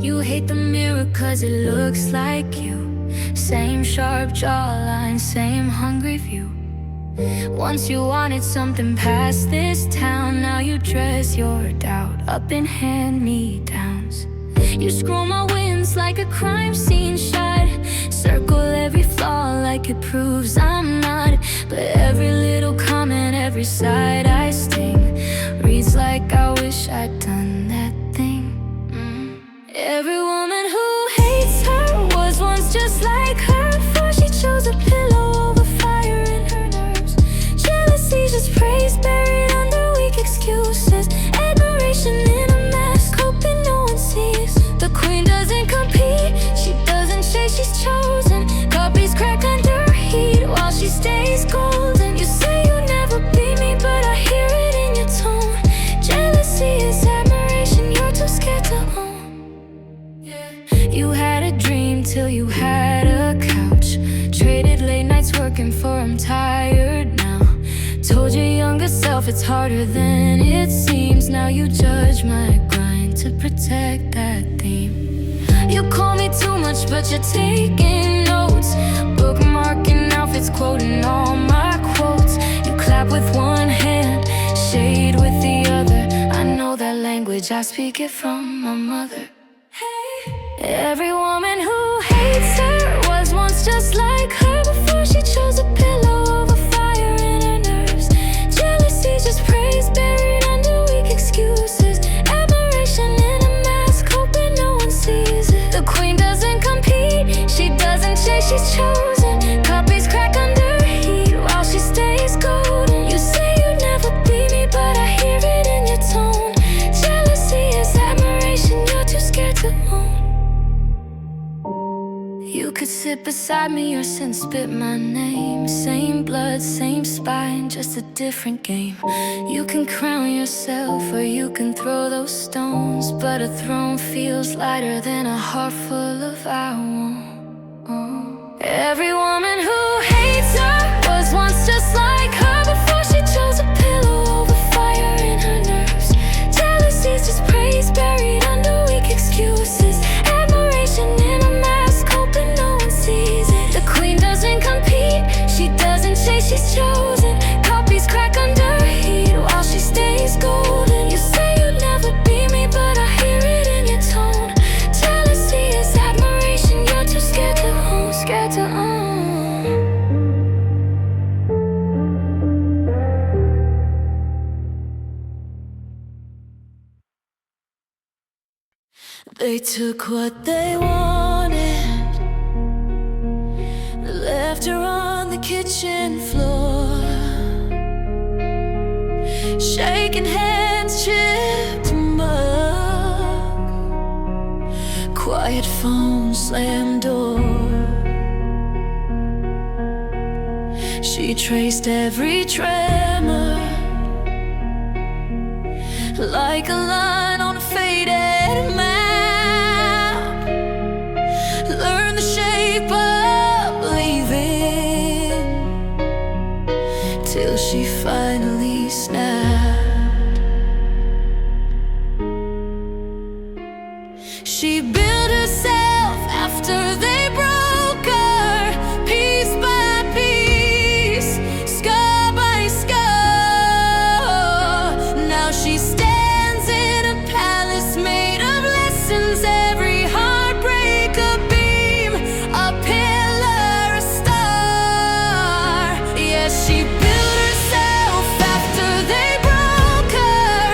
You hate the mirror cause it looks like you. Same sharp jawline, same hungry view. Once you wanted something past this town, now you dress your doubt up in hand-me-downs. You scroll my wins like a crime scene shot, circle every flaw like it proves I'm not. But every little comment, every side I sting, reads like I wish I'd done that thing. Every woman who hates her was once just like her, before she chose a pillow over fire in her nerves. Jealousy just praise buried under weak excuses, admiration in a mask, hoping no one sees. The queen doesn't compete, she doesn't chase, she's chosen. Copies crack under heat while she stays golden. You say you'll never be me, but I hear it in your tone. Jealousy is admiration you're too scared to own. You had a dream till you had a couch, traded late nights working for I'm tired now. Told your younger self it's harder than it seems. Now you judge my grind to protect that theme. You call me too much but you're taking notes, bookmarking outfits, quoting all my quotes. You clap with one hand, shade with the other. I know that language, I speak it from my mother. Every woman who hates her was once just like her, before she chose a pillow over fire in her nerves. Jealousy just praise buried under weak excuses, admiration in a mask, hoping no one sees it. The queen doesn't compete, she doesn't chase, she's chosen. Copies crack under heat while she stays golden. You say you'd never be me, but I hear it in your tone. Jealousy is admiration you're too scared to own. You could sit beside me or sit and spit my name. Same blood, same spine, just a different game. You can crown yourself or you can throw those stones, but a throne feels lighter than a heart full of I won't. Every woman who hates her was once just like her, before she chose a pillow over fire in her nerves. Jealousy's just praise buried under weak excuses, admiration in a mask, hoping no one sees it. The queen doesn't compete, she doesn't chase, she's chosen. Copies crack under heat while she stays golden. You say you'd never be me, but I hear it in your tone. Jealousy is admiration you're too scared to own, scared to own. They took what they wanted, left her on the kitchen floor, shaking hands, chipped mug, quiet phone, slammed door. She traced every tremor like a line on a faded map. Learn the shape of leaving till she finally snapped. She built herself after they broke her, piece by piece, scar by scar. Now she stands in a palace made of lessons, every heartbreak a beam, a pillar, a star. Yes, she built herself after they broke her,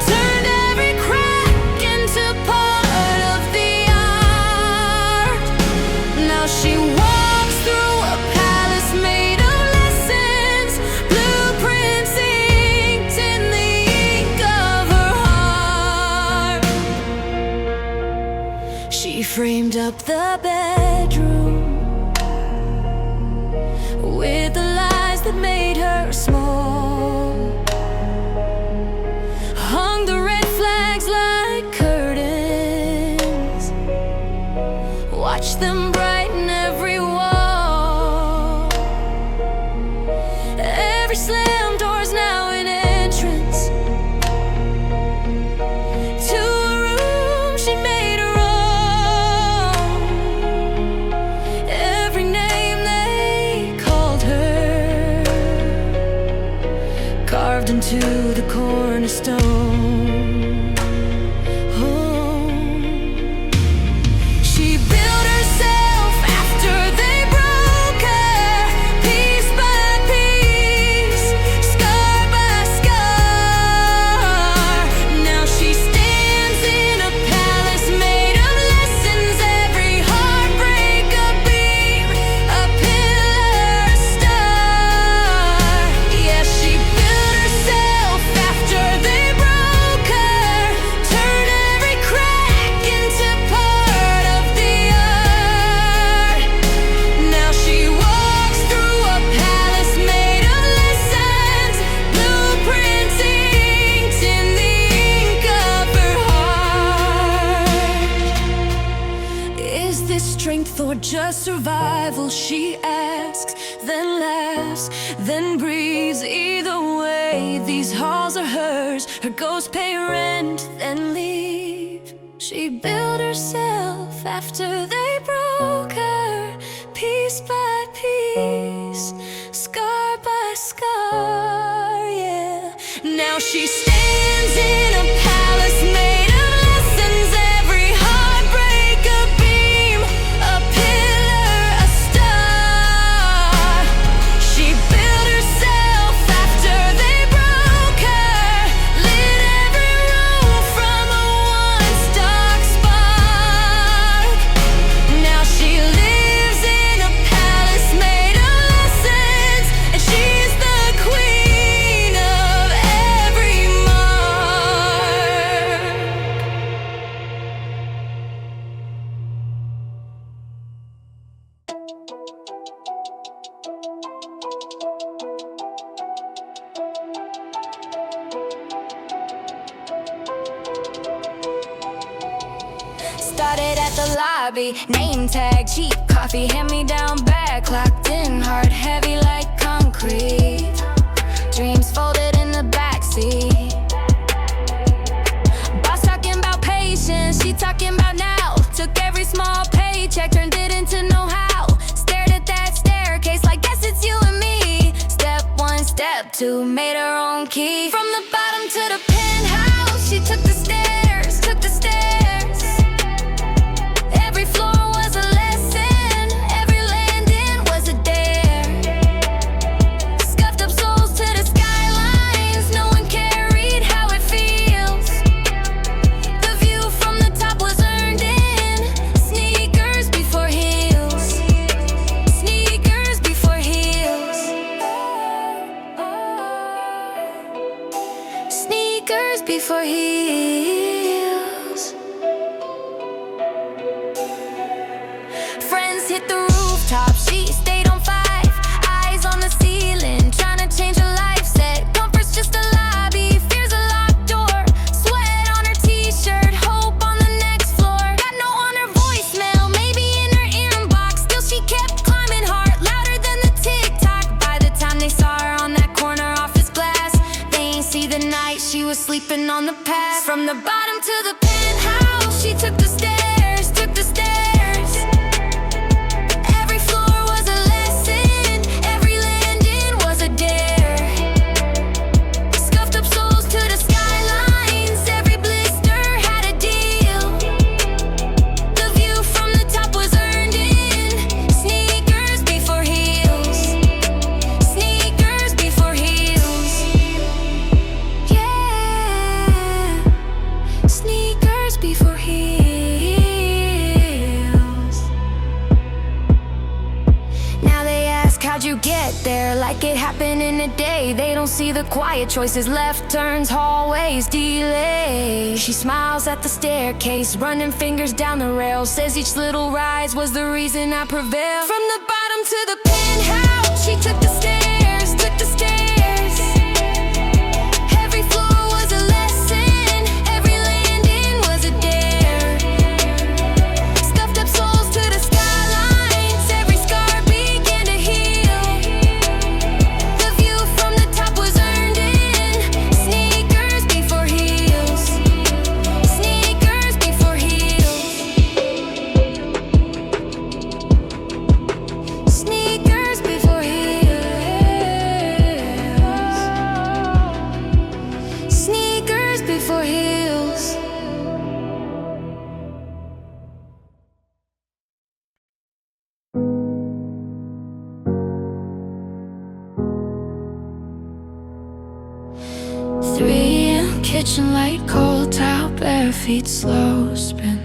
turned every crack into part of the art. Now she walks through a palace made of lessons, blueprints inked in the ink of her heart. She framed up the bedroom with the lies that made her small, hung the red flags like curtains, watched them brighten every wall. Every slam door's now an entrance to a room she made her own. carved into the cornerstone. Oh. She built herself after they broke her, piece by piece, scar by scar. Now she stands in a palace made of lessons, every heartbreak a beam, a pillar, a star. Yeah, she built herself after they broke her, turned every crack into part of the art. Now she walks through a palace made of lessons, blueprints inked in the ink of her heart. Is this strength or just survival? She asks, then laughs, then breathes. Either way, these halls are hers. Her ghosts pay rent, then leave. She built herself after they broke her, piece by piece, scar by scar. Yeah. Now she stands in a palace made of lessons, every heartbreak a beam, a pillar, a star. She built herself after they broke her, lit every room from a once dark spark. Now she lives in a palace made of lessons, and she's the queen of every mark. Started at the lobby, name tag, cheap coffee, hand-me-down bag, clocked in, heart heavy like concrete, dreams folded in the backseat. Boss talking about patience, she talking about now. Took every small paycheck, turned it into know-how. Stared at that staircase like, guess it's you and me. Step one, step two, made her own key. From the bottom to the penthouse, she took the stairs, took the stairs. Every floor was a lesson, every landing was a dare. Scuffed up souls to the skylines, no one carried how it feels. The view from the top was earned in sneakers before heels, sneakers before heels, sneakers before heels. Friends hit the rooftop, she stayed on 5. Eyes on the ceiling, trying to change her life set. Comfort's just a lobby, fear's a locked door. Sweat on her t-shirt, hope on the next floor. Got no on her voicemail, maybe in her inbox. Still she kept climbing hard, louder than the tick-tock. By the time they saw her on that corner office glass, they ain't see the night she was sleeping on the past. From the bottom to the penthouse, she took the stairs, took the stairs. Every floor was a lesson, every landing was a dare. Scuffed up souls to the skylines, every blister had a deal. The view from the top was earned in sneakers before heels, sneakers before heels. Yeah, sneakers before heels. Now they ask, how'd you get there? Like it happened in a day. They don't see the quiet choices, left turns, hallways, delay. She smiles at the staircase, running fingers down the rails. Says each little rise was the reason I prevailed. From the bottom to the penthouse, she took the stairs, took the stairs. Every floor was a lesson, every landing was a dare. Scuffed up souls to the skylines, every scar began to heal. The view from the top was earned in sneakers before heels, sneakers before heels, sneakers before heels. kitchen light, cold towel, bare feet, slow spin.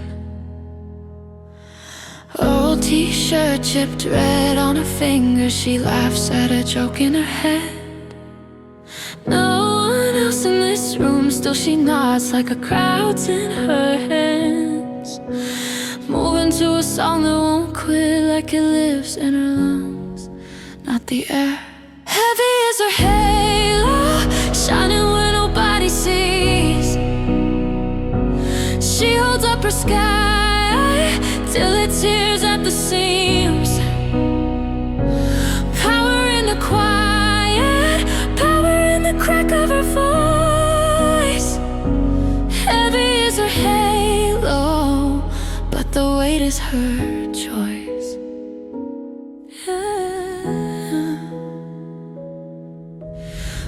Old t-shirt, chipped red on her finger. She laughs at a joke in her head. No one else in this room, still she nods like a crowd's in her hands. Moving to a song that won't quit, like it lives in her lungs, not the air. Heavy is her halo, shining when nobody sees. She holds up her sky till it tears at the seams. Power in the quiet, power in the crack of her voice. Heavy is her halo, but the weight is her choice.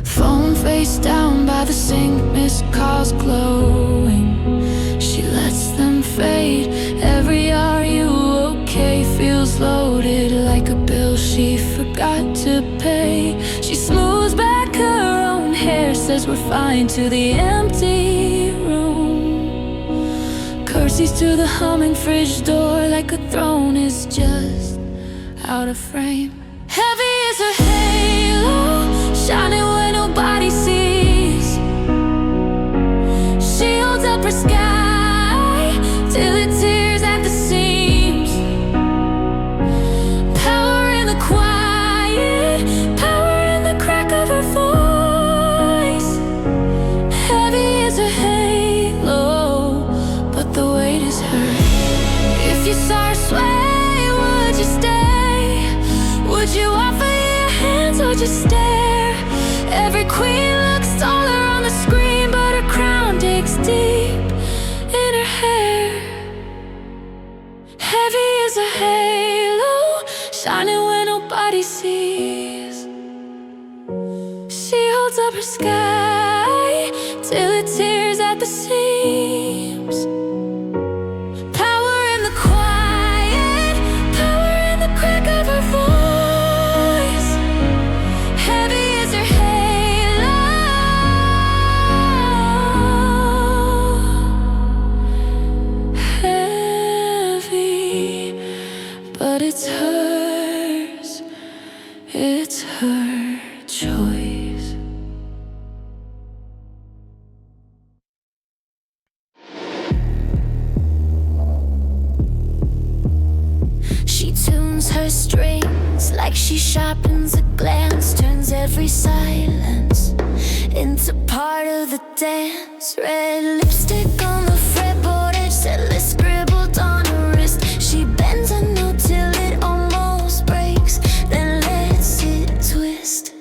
Phone face down by the sink, missed calls glowing. She lets them fade. Every "are you okay" feels loaded, like a bill she forgot to pay. She smooths back her own hair, says we're fine to the empty room. Curtsies to the humming fridge door, like a throne is just out of frame. Heavy is her halo, shining when nobody sees. She holds up her sky till it tears at the seams. Power in the quiet, power in the crack of her voice. Heavy is her halo, but the weight is her. If you saw her sway, would you stay? Would you offer your hands or just stare? Every queen looks taller on the screen, but her crown digs deep in her hair. Heavy is a halo, shining when nobody sees. She holds up her sky till it tears at the seams. Power in the quiet, power in the crack of her voice. Heavy is her halo, heavy, but it's hers, it's her choice. She tunes her strings like she sharpens a glance, turns every silence into part of the dance. Red lipstick on the fretboard, edge settler scribbled on her wrist. She bends a note till it almost breaks, then lets it twist.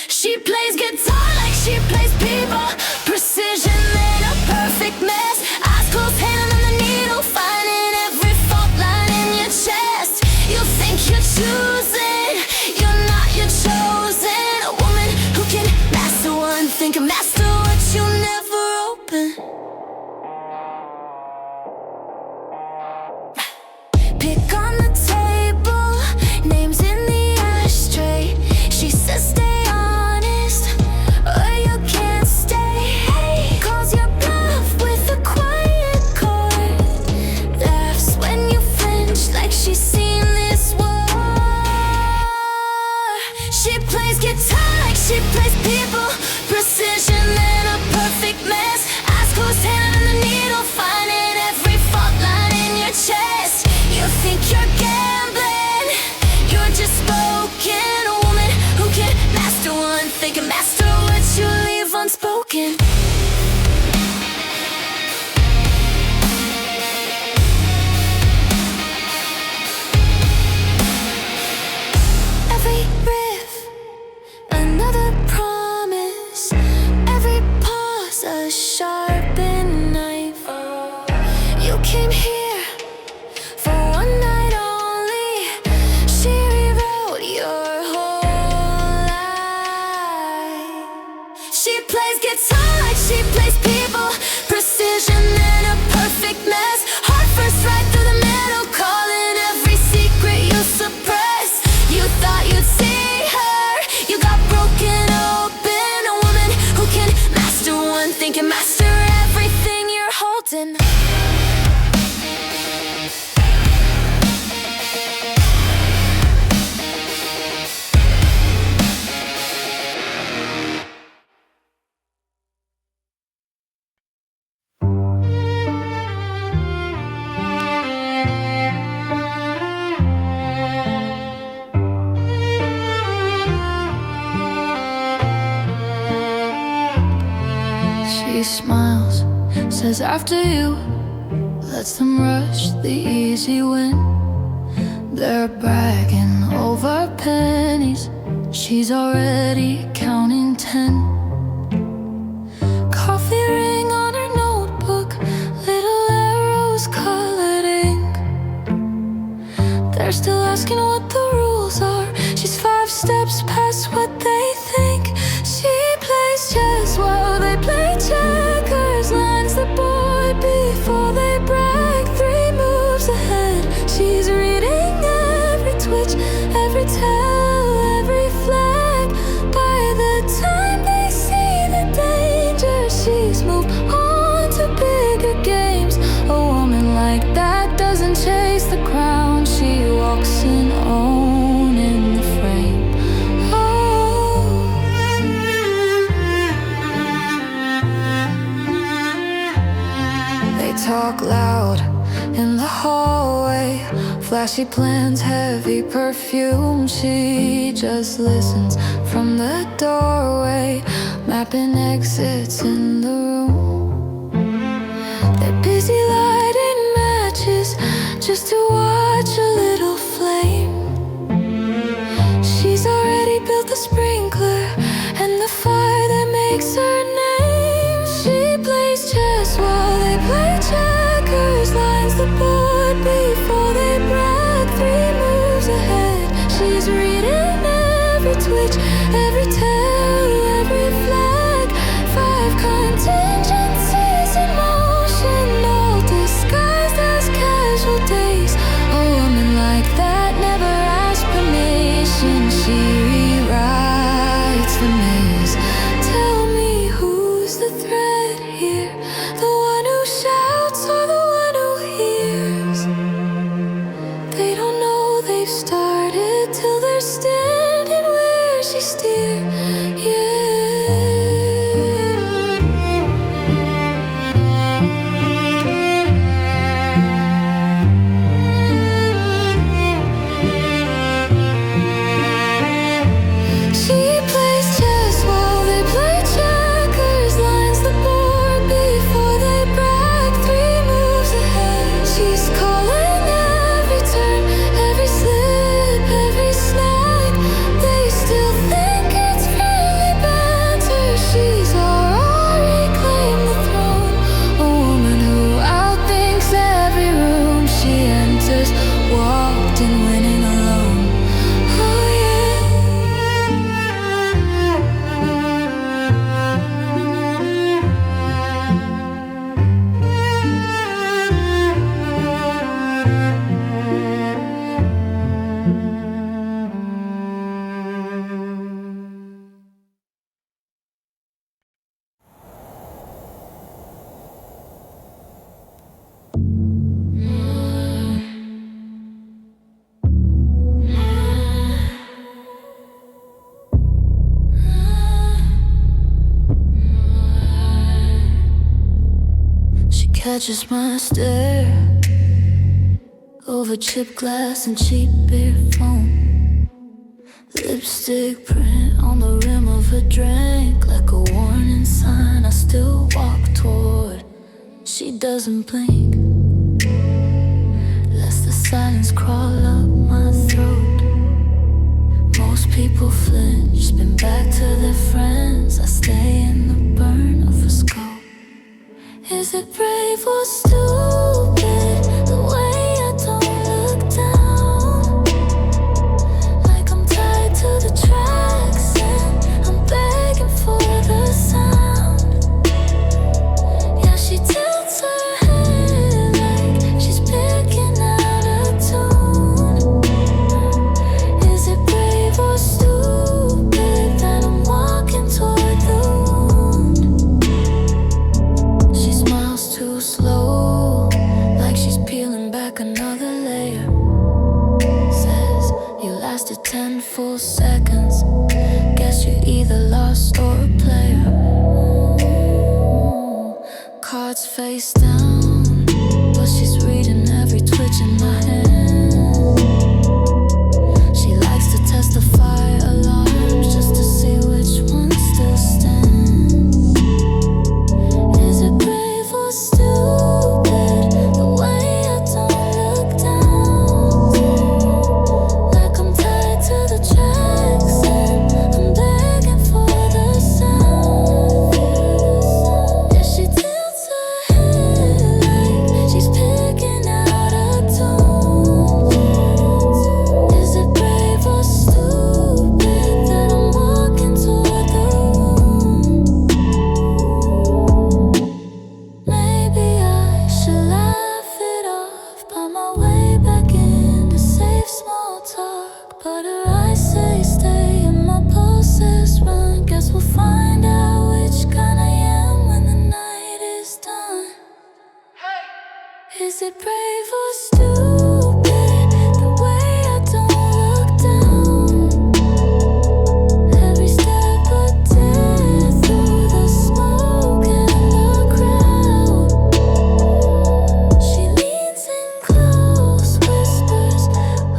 She plays guitar like she plays people, precision then a perfect mess. Eyes closed, hand on the needle, finding every fault line in your chest. You think you're choosing, you're not, you're chosen. A woman who can master one thing, can master what you never open. Pick on the table, names in the ashtray. She says stay honest, or you can't stay. Calls your bluff with a quiet chord, laughs when you flinch like she's seen this war. She plays guitar like she plays people, precision then a perfect mess. Eyes closed, hand on the needle, finding every fault line in your chest. You think you're gambling, you're just spoken. A woman who can master one thing, can master what you leave unspoken. Every riff, another promise. Every pause, a sharpened knife. You came here for one night only. She rewrote your whole life. She plays guitar like she plays people, precision and a perfect mess. Heart first right through the middle, calling every secret you suppress. You thought you'd see her, you got broken open. A woman who can master one thing, can master She smiles, says after you, lets them rush the easy win. They're bragging over pennies, she's already counting 10. Coffee ring on her notebook, little arrows colored ink. They're still asking what the rules are, she's 5 steps past what they think. She plays chess while they play checkers, lines the board before they brag, 3 moves ahead. She's reading every twitch, every tell, every flag. By the time they see the danger, she's moved on to bigger games. A woman like that doesn't chase the crown, she walks in owning the frame. Talk loud in the hallway, flashy plans, heavy perfume. She just listens from the doorway, mapping exits in the room. They're busy lighting matches just to watch a little flame. She's already built the sprinkler and the fire that makes her name. She plays chess while they play checkers, lines the board before they brag, 3 moves ahead. She's reading every twitch, every tell, every flag. 5 contingencies in motion, all disguised as casual days. A woman like that never asks permission, she rewrites the maze. Tell me, who's the thread here? The one who shouts or the one who hears? They don't know they've started till they're standing where she steered. She plays chess while they play checkers, lines the board before they brag, 3 moves ahead. She's calling every turn, every slip, every snag. They still think it's friendly banter, she's already claimed the throne. A woman who outthinks every room she enters, walked in winning alone. Oh yeah. She catches my stare over chipped glass and cheap beer foam. Lipstick print on the rim of her drink, like a warning sign I still walk toward. She doesn't blink, lets the silence crawl up my throat. Most people flinch, spin back to their friends. I stay in the burn of a scope. Is it brave or stupid, the way I don't look down? Like I'm tied to the tracks and I'm begging for the sound. Yeah, she tilts her head like she's picking out a tune. Is it brave or stupid that I'm walking toward the wound? She smiles too slow, like she's peeling back another layer. Says, you lasted 10 full seconds, guess you're either lost or a player. Cards face down, but she's reading every twitch in my hand. She likes to test the fire alarms just to see which one still stands. Is it brave or stupid, the way I don't look down? Every step a death through the smoke and the crowd. She leans in close, whispers,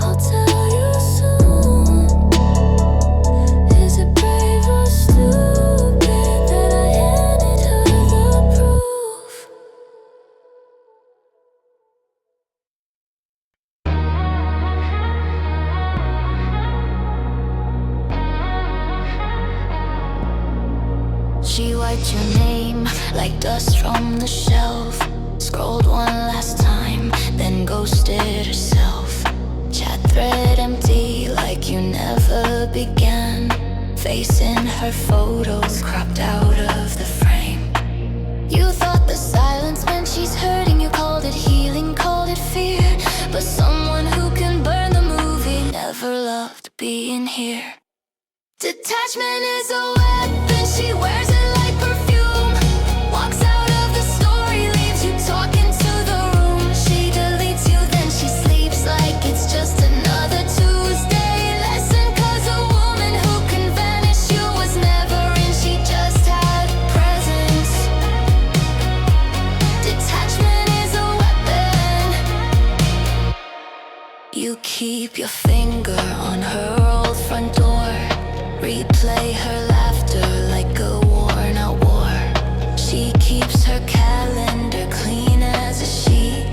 I'll tell you soon. Is it brave or stupid that I handed her the proof? She wiped your name like dust from the shelf, scrolled one last time, then ghosted herself. Chat thread empty like you never began, facing her photos cropped out of the frame. You thought the silence meant she's hurting, you called it healing, called it fear. But someone who can burn the movie never loved being here. Detachment is a weapon, she wears it like perfume. Walks out of the story, leaves you talking to the room. She deletes you, then she sleeps like it's just another Tuesday lesson. Cause a woman who can vanish you was never in, she just had presence. Detachment is a weapon. You keep your finger on her old front door, replay her laughter like a worn-out war. She keeps her calendar clean as a sheet.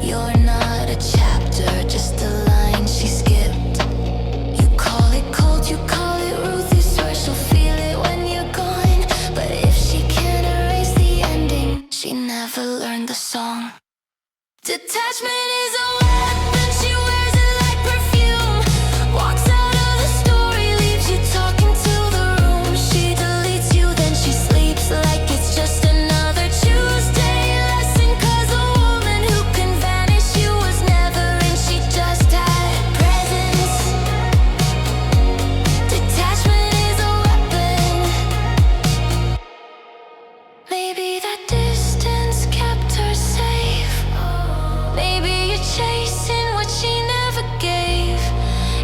You're not a chapter, just a line she skipped. You call it cold, you call it rude, you swear she'll feel it when you're gone. But if she can't erase the ending, she never learned the song. Detachment is a weapon, she wears it like perfume. Walks out of the story, leaves you talking to the room. She deletes you, then she sleeps like it's just another Tuesday lesson. Cause a woman who can vanish you was never in, she just had presence. Detachment is a weapon. Maybe that distance kept her safe. Maybe you're chasing what she never gave.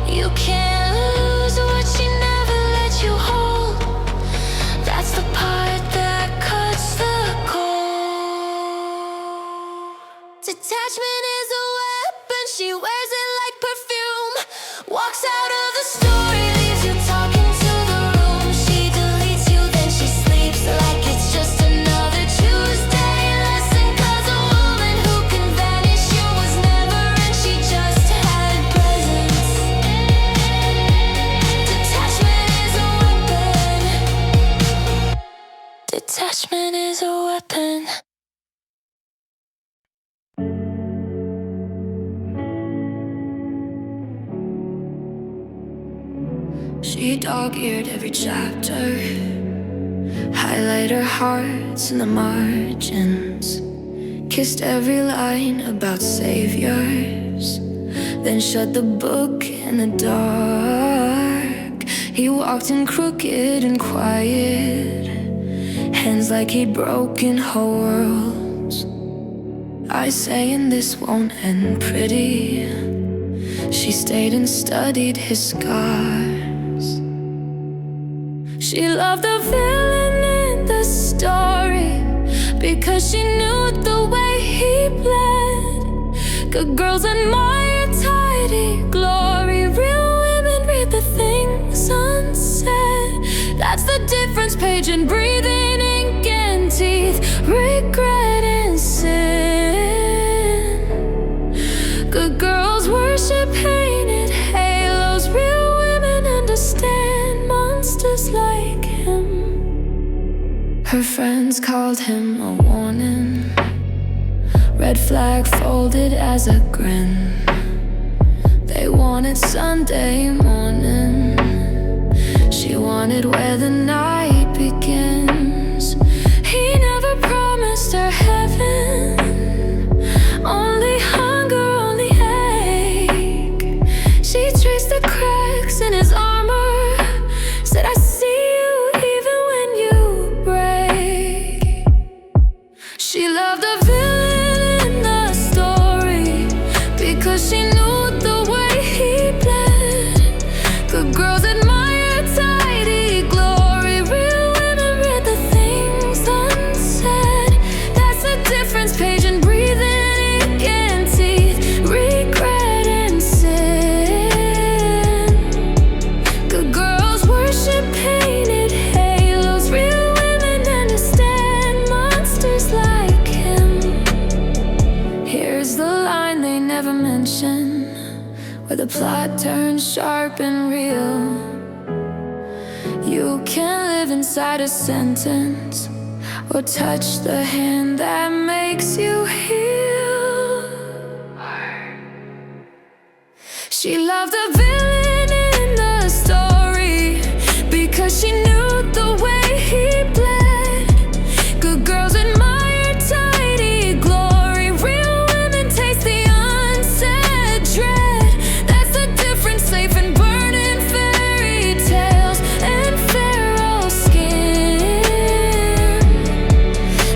You can't lose what she never let you hold. That's the part that cuts the cold. Detachment is a weapon, she wears it like perfume. Walks out of the story, leaves you talking to the room. She deletes you, then she sleeps like it's just another Tuesday lesson. Cause a woman who can vanish you was never in, she just had presence. Detachment is a weapon. Detachment is a weapon. She dog-eared every chapter, highlight her hearts in the margins, kissed every line about saviors, then shut the book in the dark. He walked in crooked and quiet, hands like he'd broken whole worlds. I saying this won't end pretty. She stayed and studied his scars. She loved the villain in the story because she knew the way he bled. Good girls admire tidy glory, real women read the things unsaid. That's the difference, page and breathing, ink and teeth, regret and sin. Good girls worship painted halos, real women understand monsters like him. Her friends called him a warning, red flag folded as a grin. They wanted Sunday morning, she wanted where the night begins. He never promised her heaven, only hunger, only ache. She traced the cracks in his armor, said I see you even when you break. She loved a villain in the story where the plot turns sharp and real. You can live inside a sentence, or touch the hand that makes you heal. She loved the villain in the story because she knew the way he bled. Good girls admire tidy glory. Real women taste the unsaid dread. That's the difference, safe and burning fairy tales and feral skin.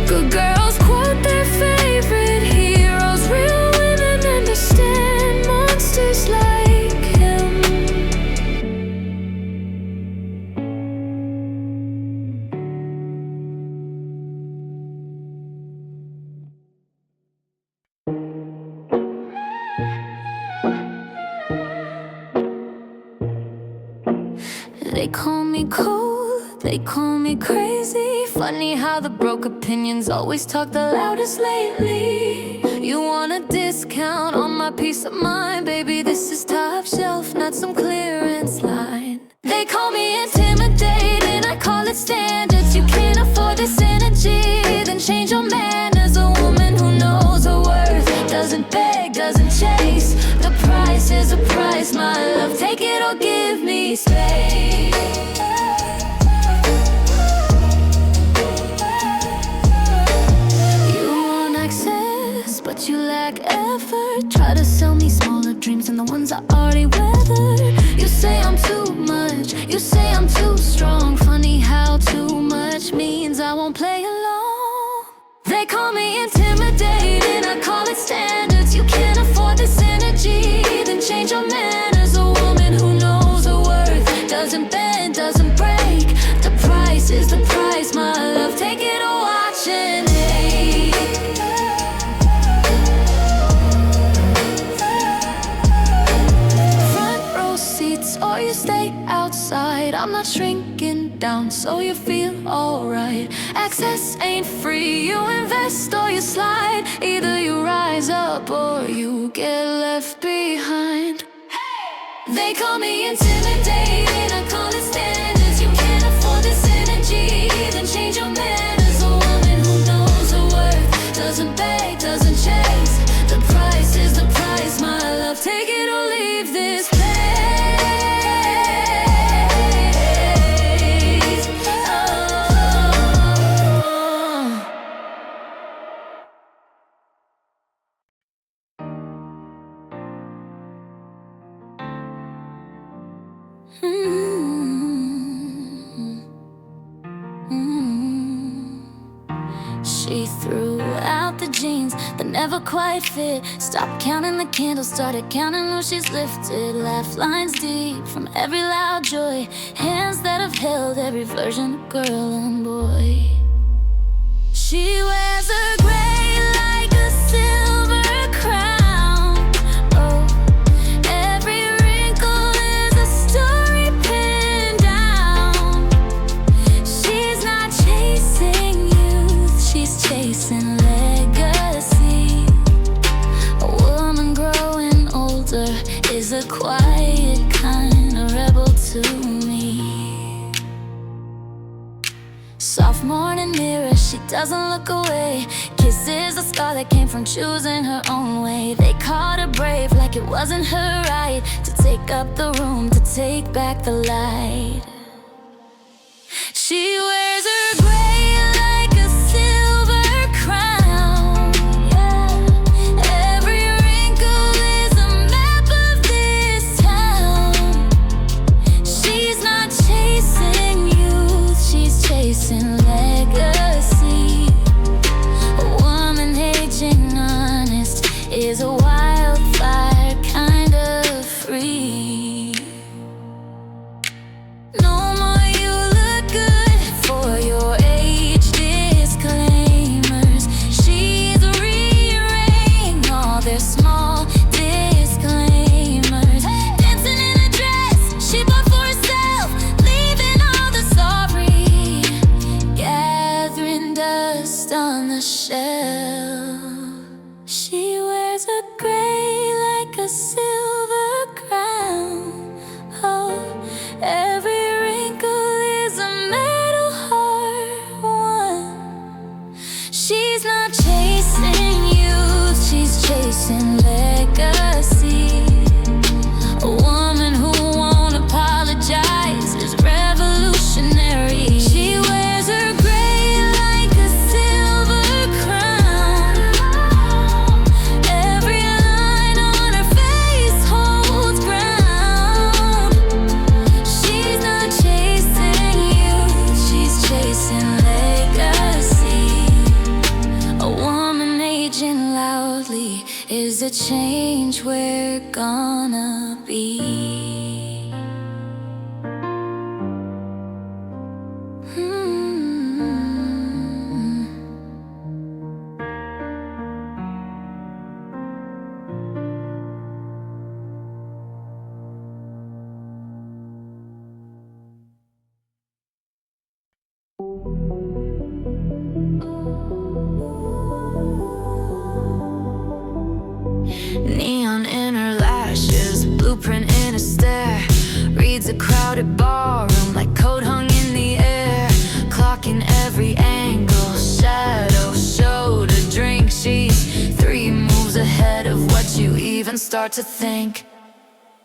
Good girls quote their favorite heroes. Real women understand monsters like him. They call me cold, they call me crazy. Funny how the broke opinions always talk the loudest lately. You want a discount on my peace of mind, baby, this is top shelf, not some clearance line. They call me intimidating, I call it standards. You can't afford this energy, then change your manners. A woman who knows her worth, doesn't beg, doesn't chase. The price is a price, my love, take it or give me space. You want access, but you lack effort. Try to sell me smaller dreams than the ones I already weathered. You say I'm too much, you say I'm too strong. Funny how too much means I won't play along. They call me intimidating, I call it standards. You can't afford this energy, then change your manners. A woman who knows her worth, doesn't bend, doesn't break. The price is the price, my love, take it or watch and hate. Front row seats or you stay outside. I'm not shrinking down so you feel alright. Access ain't free, you invest or you slide. Either you rise up or you get left behind. They call me intimidating, I call it standards. You can't afford this energy, then change your manners. A woman who knows her worth, doesn't beg, doesn't chase. The price is the price, my love, take it or leave this place. She threw out the jeans that never quite fit. Stopped counting the candles, started counting who she's lifted. Laugh lines deep from every loud joy. Hands that have held every version of girl and boy. She wears a gray like a silver crown. Oh, every wrinkle is a story pinned down. She's not chasing youth, she's chasing legacy. A woman growing older is a quiet kind of rebel to me. Soft morning mirror, she doesn't look away. Kisses a scar that came from choosing her own way. They called her brave like it wasn't her right to take up the room, to take back the light. She wears her gray like a silver crown. Yeah. Every wrinkle is a map of this town. She's not chasing youth, she's chasing legacy. A woman aging honest is a wildfire kind of free. No more you look good for your age disclaimers. She's rewriting all their small disclaimers. Dancing in a dress she bought for herself, leaving all the sorry, gathering dust on the shelf. She wears a gray like a silver crown. is the change we're gonna be. Neon in her lashes, blueprint in a stare. Reads a crowded ballroom like coat hung in the air. Clock in every angle, shadow show to drink. She's 3 moves ahead of what you even start to think.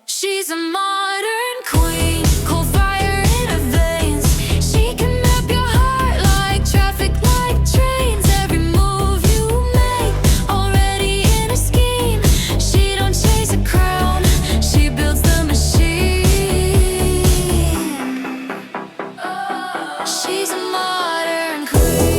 She's a modern queen, cold fire in her veins. She can map your heart like traffic light trains. Every move you make, already in a scheme. She don't chase a crown, she builds the machine. She's a modern queen.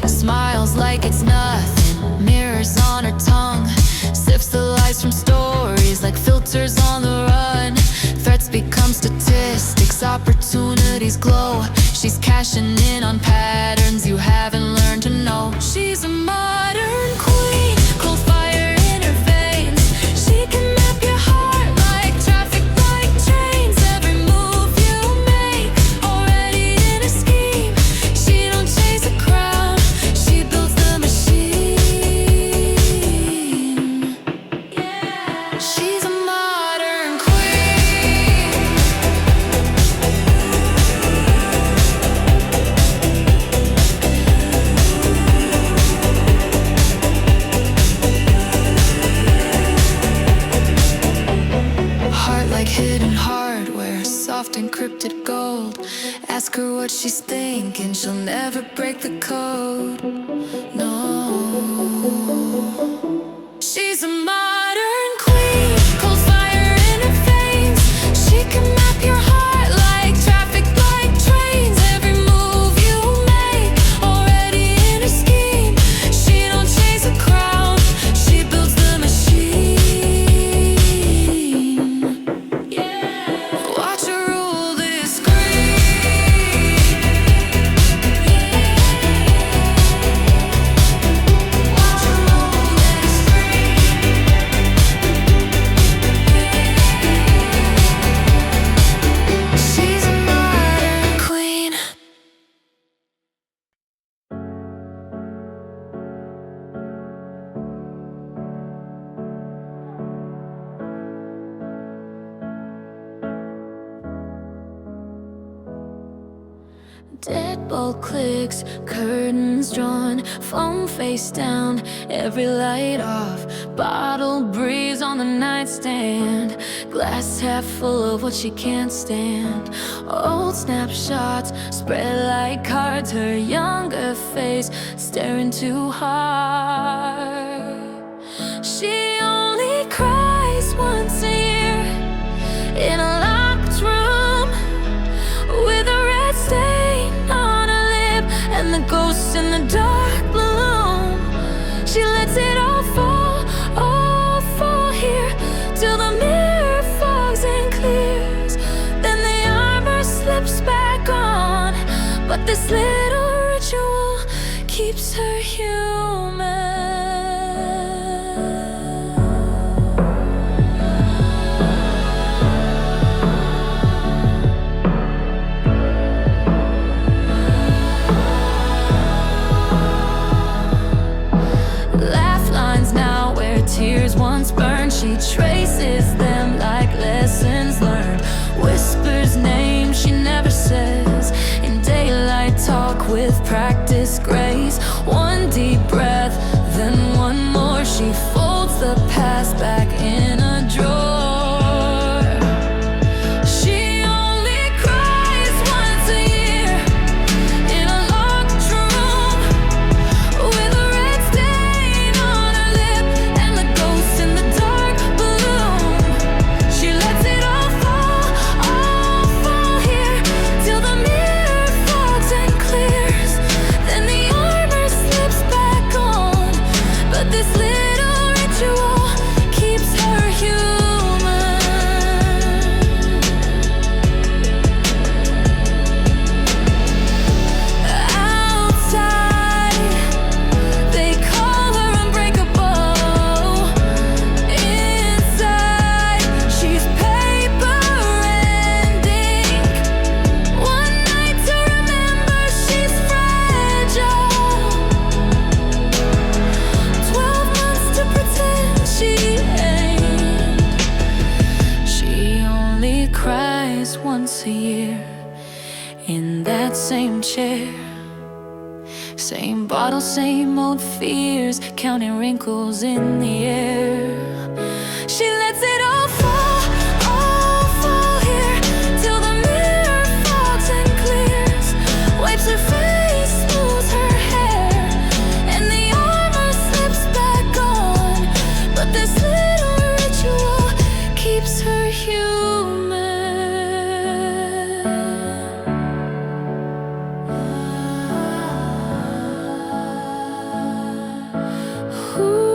Smiles like it's nothing, mirrors on her tongue. Sifts the lies from stories like filters on the run. Threats become statistics, opportunities glow. She's cashing in on patterns you haven't learned to know. She's a modern queen, cold fire in her veins. She can map your heart like traffic light trains. Every move you make, already in a scheme. She don't chase a crown, she builds the machine. Yeah. She's a modern queen. Heart like hidden hardware, soft encrypted gold. Ask her what she's thinking, she'll never break the code. No. She's a modern queen, cold fire in her veins. She can map your heart like traffic light trains. Every move you make, already in a scheme. She don't chase a crown, she builds the machine. Yeah. Watch her rule this screen. Watch her rule this screen. She's a modern queen. Deadbolt clicks, curtains drawn, phone face down, every light off. Bottle breeze on the nightstand, glass half full of what she can't stand. Old snapshots spread like cards, her younger face staring too hard. She only cries once a year in a locked room with a red stain on her lip and the ghosts in the dark bloom. She lets it all fall here till the mirror fogs and clears. Then the armor slips back on, but this little ritual keeps her human. Laugh lines now where tears once burned. She traces them like lessons learned. Whispers names she never says in daylight talk with practice grace. One deep breath, then one more. She folds the past back in a drawer. She only cries once a year in a locked room with a red stain on her lip and the ghosts in the dark blue. once a year, in that same chair. Same bottle, same old fears, counting wrinkles in the air. She lets it all fall here, till the mirror fogs and clears. Wipes her face, smooths her hair, and the armor slips back on. But this little ritual keeps her human. Ooh.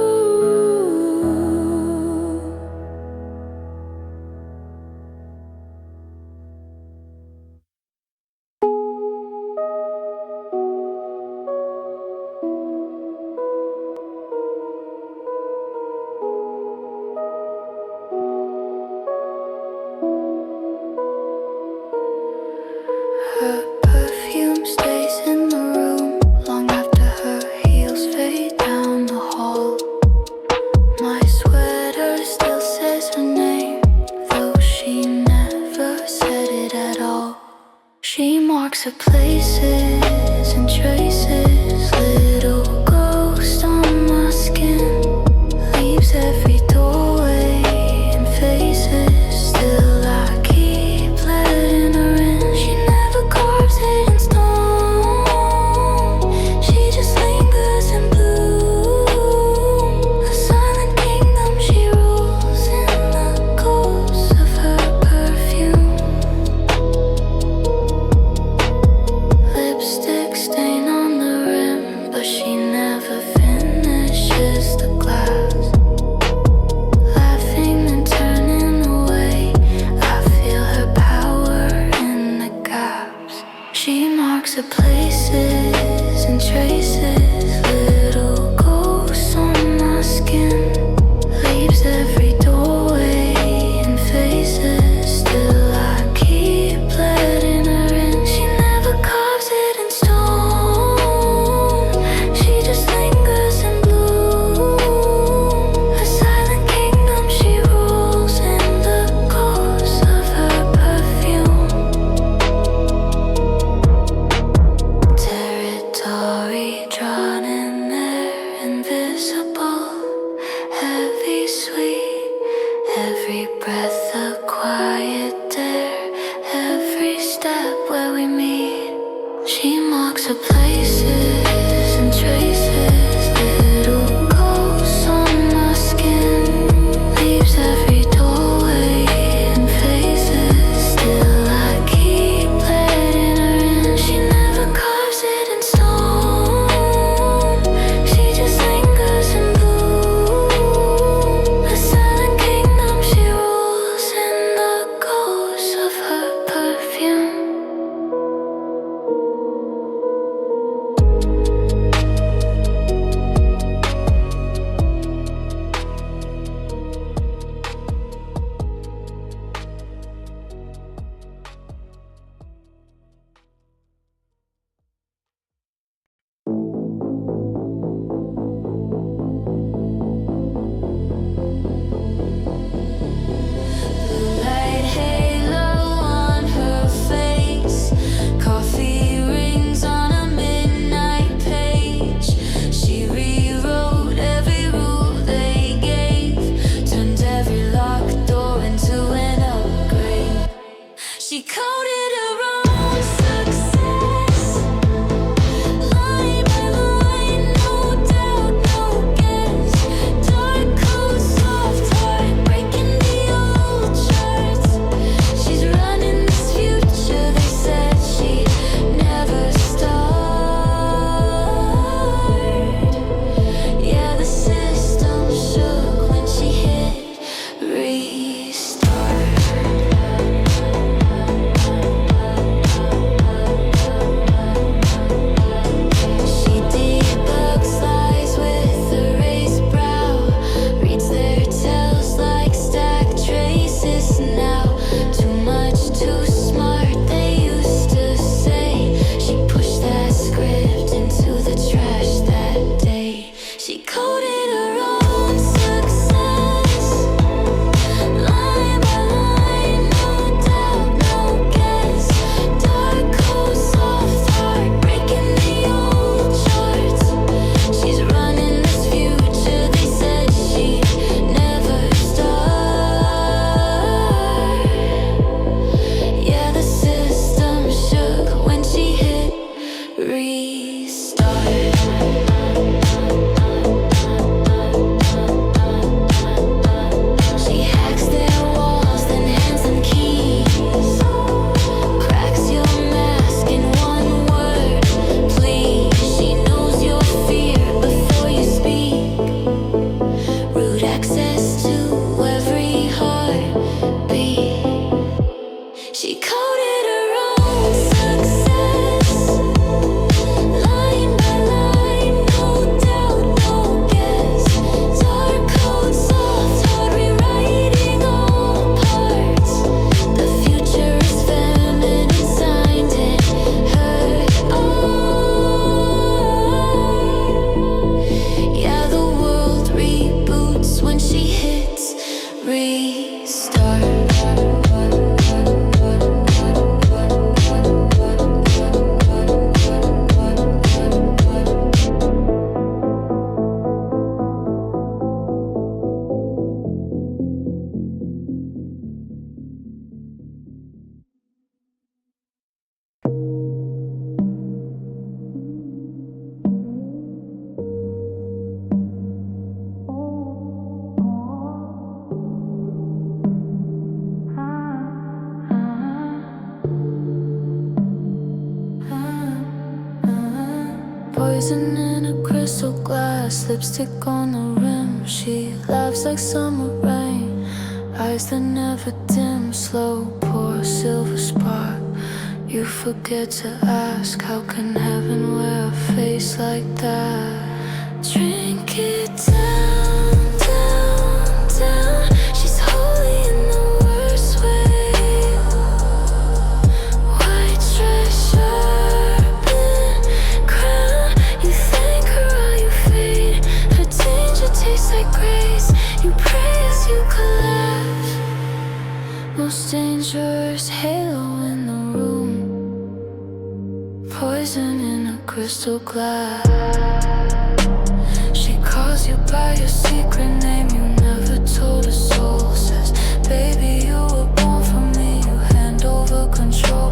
glass, lipstick on the rim. She laughs like summer rain, eyes that never dim. Slow pour, silver spark. You forget to ask, how can heaven wear a face like that? Drink it down, down, down. She's holy in the worst way. White dress, sharpened crown. You thank her while you fade. Her danger tastes like grace. You pray as you collapse. Most dangerous halo in the room. Poison in a crystal glass. She calls you by your secret name you never told a soul. Says, baby, you were born for me. You hand over control.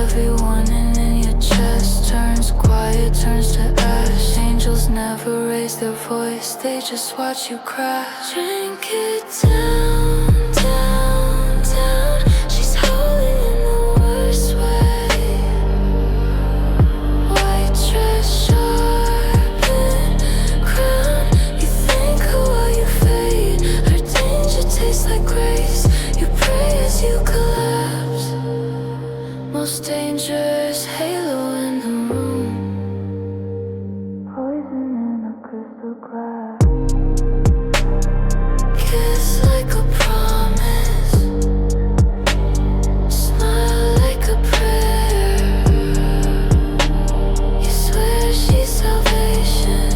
Everyone in your chest turns quiet, turns to ash. Angels never raise their voice, they just watch you crash. Drink it down, down, down. She's holy in the worst way. White dress, sharpened crown. You thank her while you fade. Her danger tastes like grace. You pray as you collapse. Most dangerous halo in the room. Poison in a crystal glass. Kiss like a promise. Smile like a prayer. You swear she's salvation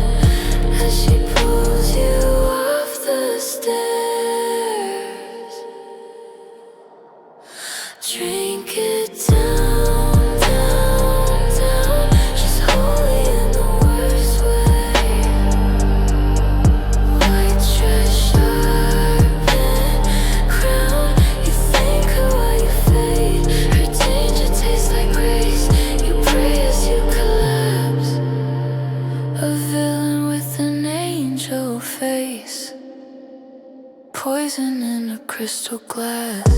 as she pulls you off the stairs. Drink it down, down, down. She's holy in the worst way. White dress, sharpened crown. You thank her while you fade. Her danger tastes like grace. You pray as you collapse. A villain with an angel face. Poison in a crystal glass.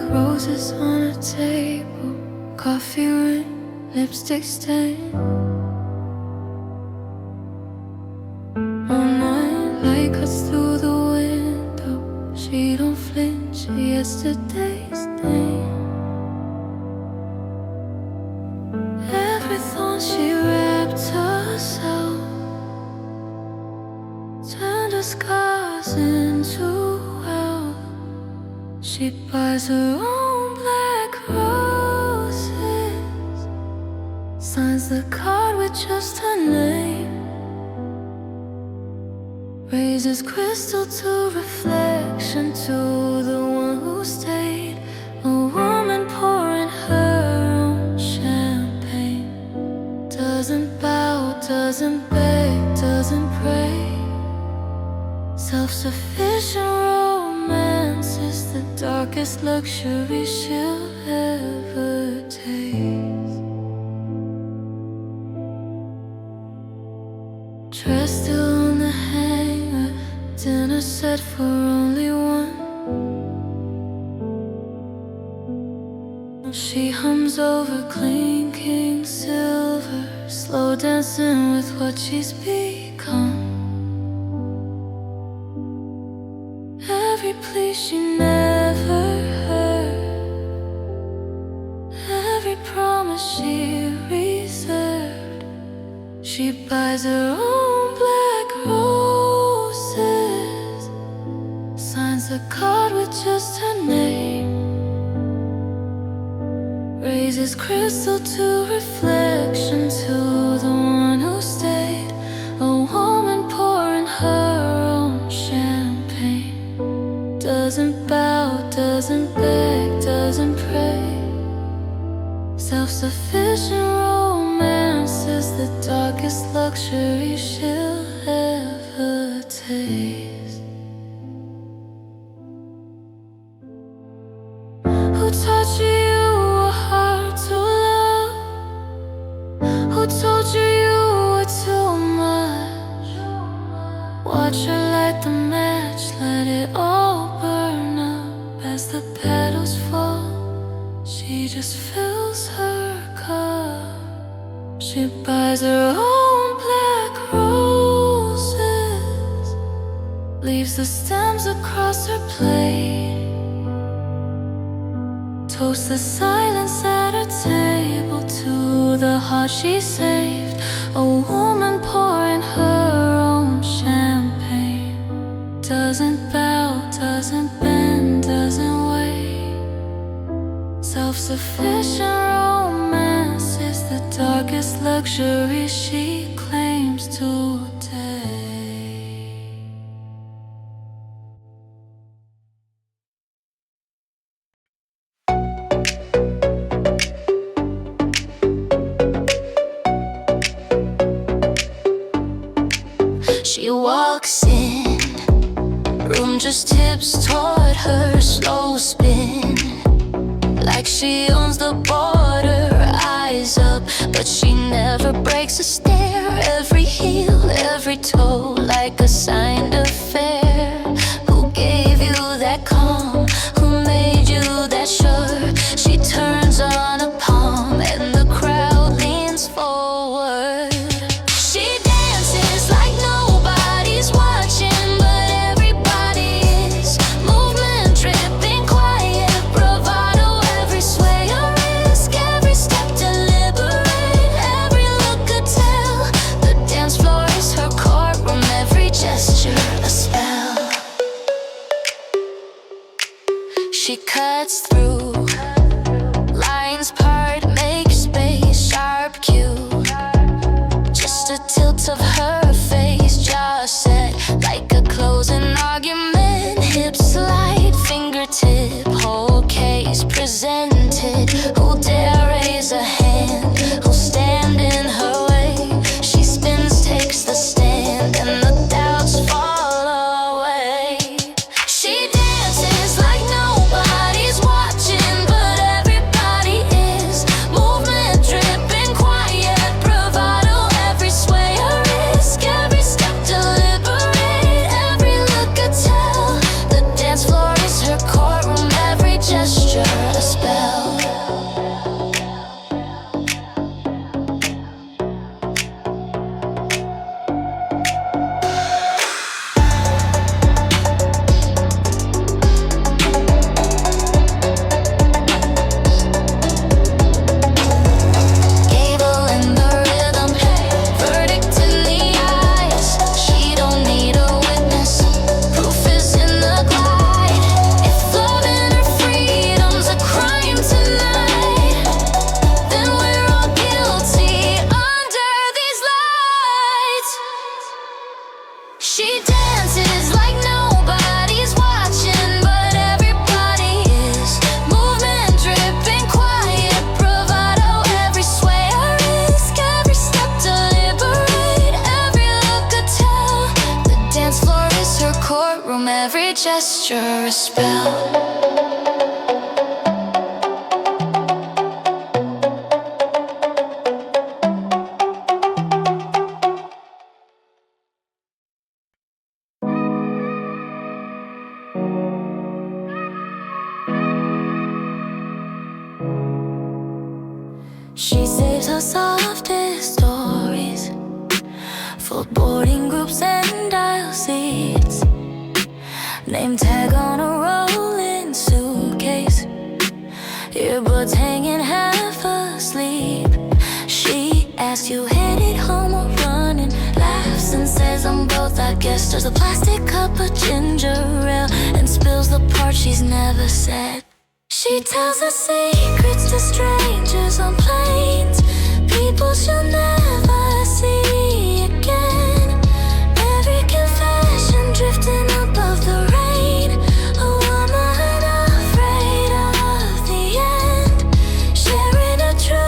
Roses on a table, coffee ring, lipstick stain. All night light cuts through the window. She don't flinch, yesterday's name. Every thought she wrapped herself, turned her scars into wealth. She buys her own black roses, signs the card with just her name, raises crystal to reflection to the one who stayed. A woman pouring her own champagne, doesn't bow, doesn't beg, doesn't pray. Self-sufficient romance is the darkest luxury she'll ever taste. Dress still on the hanger, dinner set for only one. She hums over clinking silver, slow dancing with what she's become. Every plea she never heard, every promise she reserved. She buys her own black roses, signs the card with just her name, raises crystal to reflection to the one who stayed. A woman pouring her own champagne, doesn't bow, doesn't beg, doesn't pray. Self-sufficient romance is the darkest luxury she'll ever taste. Who taught you how to love? Who told you you were too much? Watch her light the match, let it all burn up. As the petals fall, she just fills her cup. She buys her own black roses, leaves the stems across her plate, toasts the silence at her table to the heart she saved. A woman pouring her own champagne, doesn't bow, doesn't bend, doesn't wait. Self-sufficient romance is the darkest luxury she claims today. She walks in, room just tips toward her, slow spin, like she owns the border, eyes up, but she never breaks a stare. Every heel, every toe, like a signed affair. Who gave you that calm? Who made you that sure? She turns on a palm and the crowd leans forward. She dances like nobody's watching, but everybody is. Movement dripping, quiet bravado, every sway a risk, every step deliberate, every look a tell. The dance floor is her courtroom, every gesture a spell. She cuts through, lines part, make space, sharp cue. Just a tilt of her face, jaw set like a closing argument. Hips slide, fingertip, whole case presented. Who dare raise a hand? Who'll stand in her way? She spins, takes the stand, and the doubts fall away. She dances like nobody's watching, but everybody is. Movement dripping, quiet bravado, every sway a risk, every step deliberate, every look a tell. The dance floor is her courtroom, every gesture a spell. Gable in the rhythm, verdict in the eyes. She don't need a witness, proof is in the glide. If loving her freedom's a crime tonight, then we're all guilty under these lights. She dances like nobody's watching, but everybody is. Movement dripping, quiet bravado, every sway a risk, every step deliberate, every look a tell. The dance floor is her courtroom, every gesture a spell. She saves her softest stories for boarding groups and aisle seats. Name tag on a rolling suitcase, earbuds hanging half asleep. She asks you headed home or running, laughs and says I'm both, I guess. Stirs a plastic cup of ginger ale and spills the part she's never said. She tells her secrets to strangers on planes, people she'll never see again. Every confession drifting above the rain, a woman afraid of the end, sharing a truth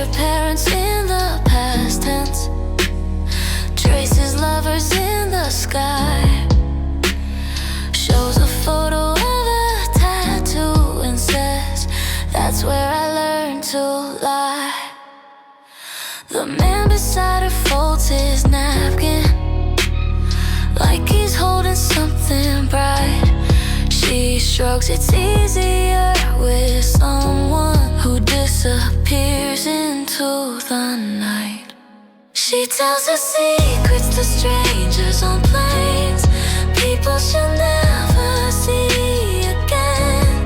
her parents in the past tense, traces lovers in the sky, shows a photo of a tattoo and says, that's where I learned to lie. The man beside her folds his napkin like he's holding something bright. She shrugs, it's easier with someone who disappears into the night. She tells her secrets to strangers on planes, people she'll never see again.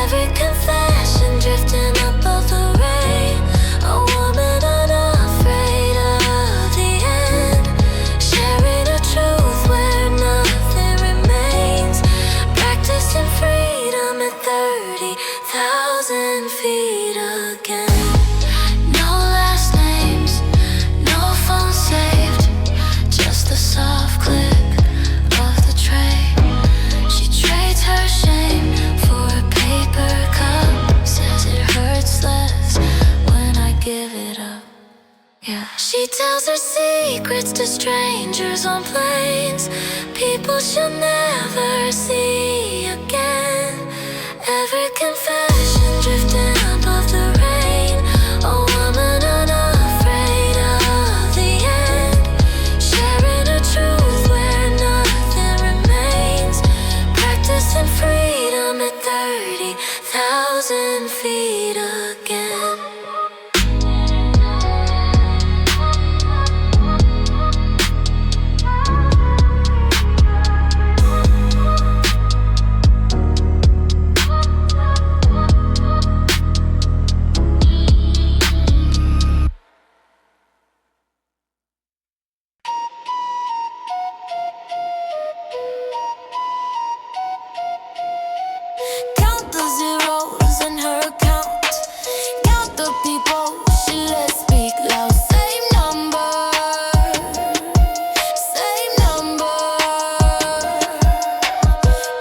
Every confession drifting above the rain, a woman unafraid of the end, sharing a truth where nothing remains, practicing freedom at 30,000 feet again. No last names, no phone saved, just the soft click of the tray. She trades her shame for a paper cup, says it hurts less when I give it up. Yeah. She tells her secrets to strangers on planes, people she'll never see again. Every confession drifting above the rain, a woman unafraid of the end, sharing a truth where nothing remains, practicing freedom at 30,000 feet again. Count the zeros in her account, count the people she lets speak loud. Same number, same number.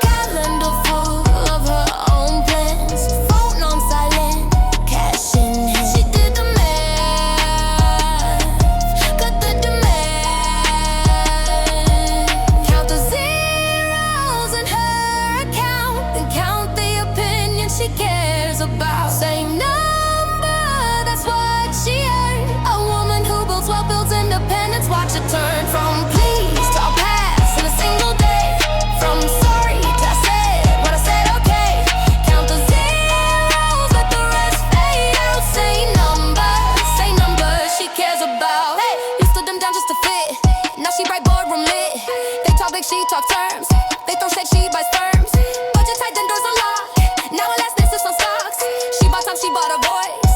Calendar full of her own plans, phone on silent, cash in hand. She did the math, got the demand. Count the zeros in her account, then count the opinion she cares about. Same number, that's what she earned. A woman who builds wealth, builds independence. Watch it turn from please to I'll pass in a single day. From sorry to I said what I said, okay. Count the zeros, let the rest fade out. Same number she cares about. Hey, used to dim down just to fit, now she bright boardroom lit. They talk big, she talk terms. They throw shade, she buys firms. Budget tight, then doors unlocked. Now her last name sits on stocks. She bought time, she bought a voice.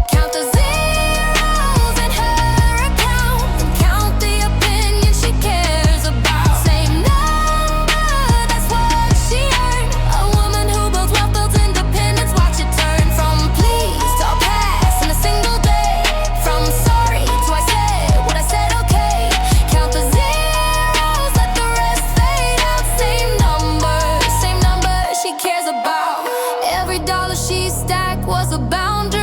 Count the zeros in her account, and count the opinion she cares about. Same number, that's what she earned. A woman who builds wealth, builds independence. Watch it turn from please to I'll pass in a single day. From sorry to I said what I said, okay. Count the zeros, let the rest fade out. Same number she cares about. Every dollar she stacked was a boundary.